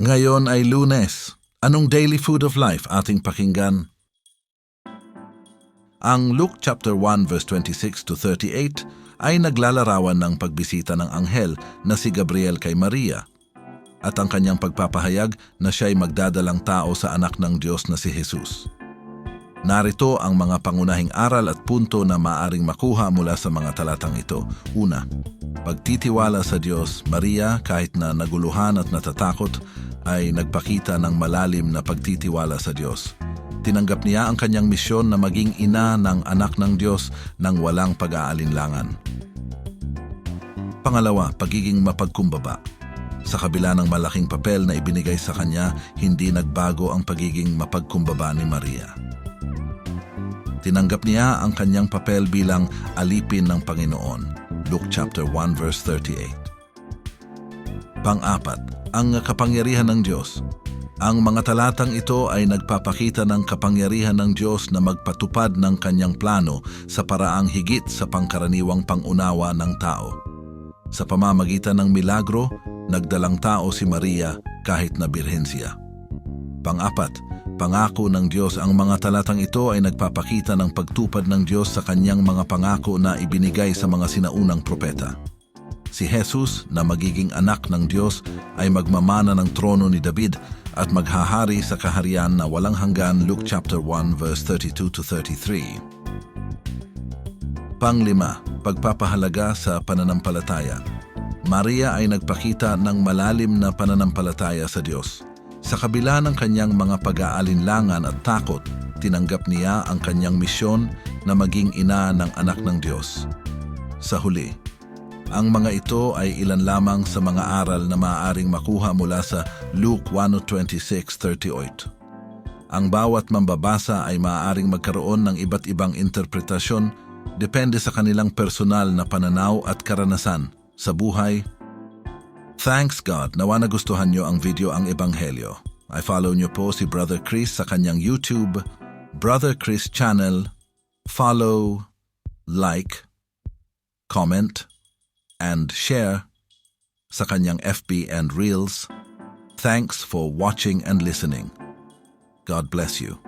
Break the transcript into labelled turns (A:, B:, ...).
A: Ngayon ay Lunes. Anong daily food of life ating pakinggan? Ang Luke chapter 1 verse 26 to 38 ay naglalarawan ng pagbisita ng anghel na si Gabriel kay Maria at ang kanyang pagpapahayag na siya'y magdadalang tao sa anak ng Diyos na si Jesus. Narito ang mga pangunahing aral at punto na maaring makuha mula sa mga talatang ito. Una, pagtitiwala sa Diyos. Maria, kahit na naguluhan at natatakot, ay nagpakita ng malalim na pagtitiwala sa Diyos. Tinanggap niya ang kanyang misyon na maging ina ng anak ng Diyos nang walang pag-aalinlangan. Pangalawa, pagiging mapagkumbaba. Sa kabila ng malaking papel na ibinigay sa kanya, hindi nagbago ang pagiging mapagkumbaba ni Maria. Tinanggap niya ang kanyang papel bilang alipin ng Panginoon. Luke chapter 1 verse 38. Pang-apat, ang kapangyarihan ng Diyos. Ang mga talatang ito ay nagpapakita ng kapangyarihan ng Diyos na magpatupad ng kanyang plano sa paraang higit sa pangkaraniwang pangunawa ng tao. Sa pamamagitan ng milagro, nagdalang tao si Maria kahit na birhen siya. Pang-apat, pangako ng Diyos. Ang mga talatang ito ay nagpapakita ng pagtupad ng Diyos sa kanyang mga pangako na ibinigay sa mga sinaunang propeta. Si Jesus na magiging anak ng Diyos ay magmamana ng trono ni David at maghahari sa kaharian na walang hanggan. Luke chapter 1 verse 32 to 33. Panglima, pagpapahalaga sa pananampalataya. Maria ay nagpakita ng malalim na pananampalataya sa Diyos. Sa kabila ng kanyang mga pag-aalinlangan at takot, tinanggap niya ang kanyang misyon na maging ina ng anak ng Diyos. Sa huli, ang mga ito ay ilan lamang sa mga aral na maaaring makuha mula sa Luke 1:26-38. Ang bawat mambabasa ay maaaring magkaroon ng iba't ibang interpretasyon depende sa kanilang personal na pananaw at karanasan sa buhay. Thanks God, nawa nagustuhan nyo ang video ang Ebanghelyo. I follow nyo po si Brother Chris sa kanyang YouTube, Brother Chris Channel. Follow, like, comment, and share sa kanyang FB and Reels. Thanks for watching and listening. God bless you.